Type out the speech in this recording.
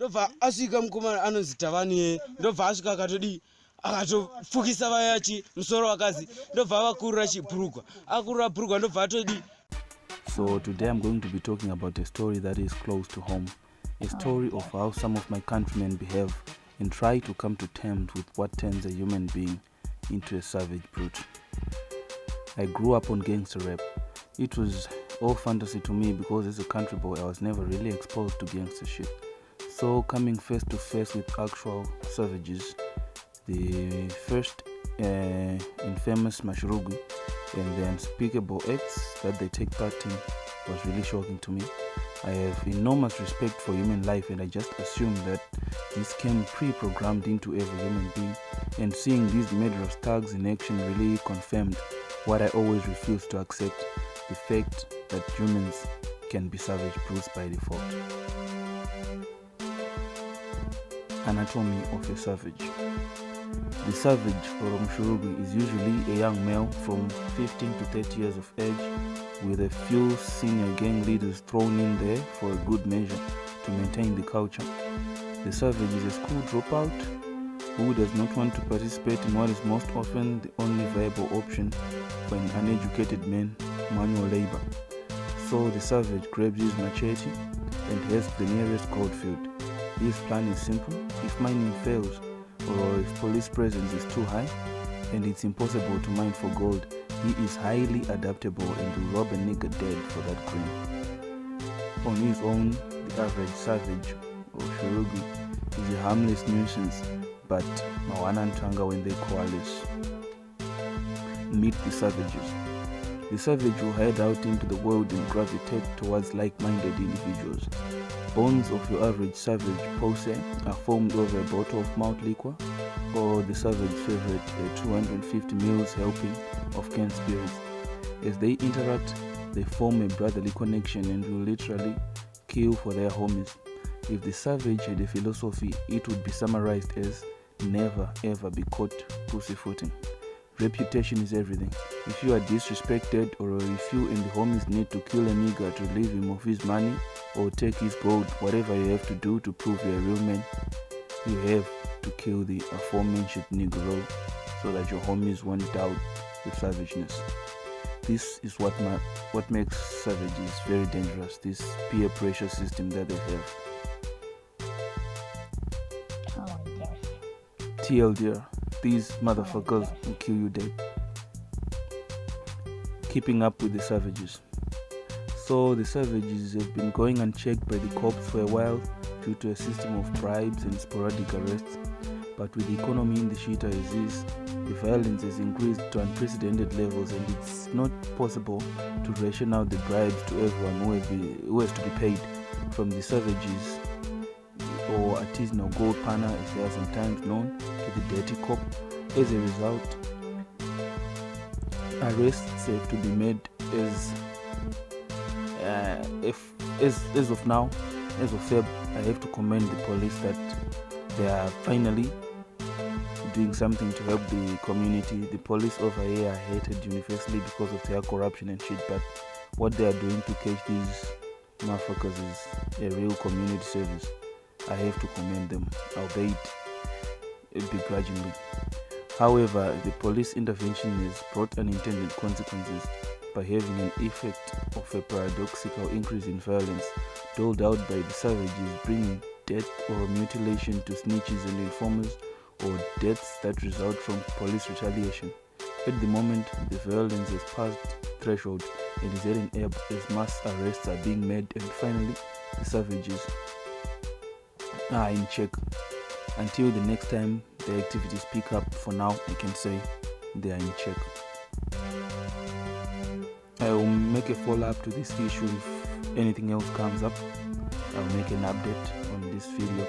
ndobva asvika mukomana anonzi Tavani, ndobva asvika akatofukisa vayachi musoro wakazi, ndobva avakurira chibhurugwa, akurira bhurugwa ndobva atodi. So today I'm going to be talking about a story that is close to home, a story of how some of my countrymen behave and try to come to terms with what turns a human being into a savage brute. I grew up on gangster rap. It was all fantasy to me because as a country boy I was never really exposed to gangster shit. So coming face to face with actual savages, the first infamous Mashurugwi and the unspeakable acts that they take part in was really shocking to me. I have enormous respect for human life and I just assume that this came pre-programmed into every human being, and seeing these murderous thugs in action really confirmed what I always refused to accept, the fact that humans can be savage brutes by default. Anatomy of a savage. The savage for Mashurugwi is usually a young male from 15 to 30 years of age, with a few senior gang leaders thrown in there for a good measure to maintain the culture. The savage is a school dropout who does not want to participate in what is most often the only viable option for an uneducated man, manual labor. So the savage grabs his machete and heads to the nearest gold field. His plan is simple: if mining fails, or if police presence is too high and it's impossible to mine for gold, he is highly adaptable and will rob a nigga dead for that grain. On his own, the average savage or Mashurugwi is a harmless nuisance, but Mawana Ntanga when they coalesce. Meet the savages. The savage will head out into the world and gravitate towards like-minded individuals. Bones of your average savage pose are formed over a bottle of malt liquor, or the savage favorite, a 250 ml helping of canned spirits. As they interact, they form a brotherly connection and will literally kill for their homies. If the savage had a philosophy, it would be summarized as never ever be caught pussyfooting. Reputation is everything. If you are disrespected, or if you and the homies need to kill a nigga to relieve him of his money or take his gold, whatever you have to do to prove you're a real man, you have to kill the aforementioned Negro so that your homies won't doubt your savageness. This is what makes savages very dangerous, this peer pressure system that they have. TLDR, these motherfuckers will kill you dead. Keeping up with the savages. So the savages have been going unchecked by the cops for a while due to a system of bribes and sporadic arrests. But with the economy in the shit as is, the violence has increased to unprecedented levels, and it's not possible to ration out the bribes to everyone who has to be paid, from the savages or artisanal gold panner as they are sometimes known, to the dirty cop. As a result, arrests have to be made as of now, as of Feb. I have to commend the police that they are finally doing something to help the community. The police over here are hated universally because of their corruption and shit, but what they are doing to catch these motherfuckers is a real community service. I have to commend them, albeit begrudgingly. However, the police intervention has brought unintended consequences by having an effect of a paradoxical increase in violence doled out by the savages, bringing death or mutilation to snitches and informers, or deaths that result from police retaliation. At the moment, the violence has passed threshold and is at an ebb as mass arrests are being made, and finally, the savages are in check. Until the next time the activities pick up, for now I can say they are in check. I will make a follow-up to this issue if anything else comes up. I'll make an update on this video.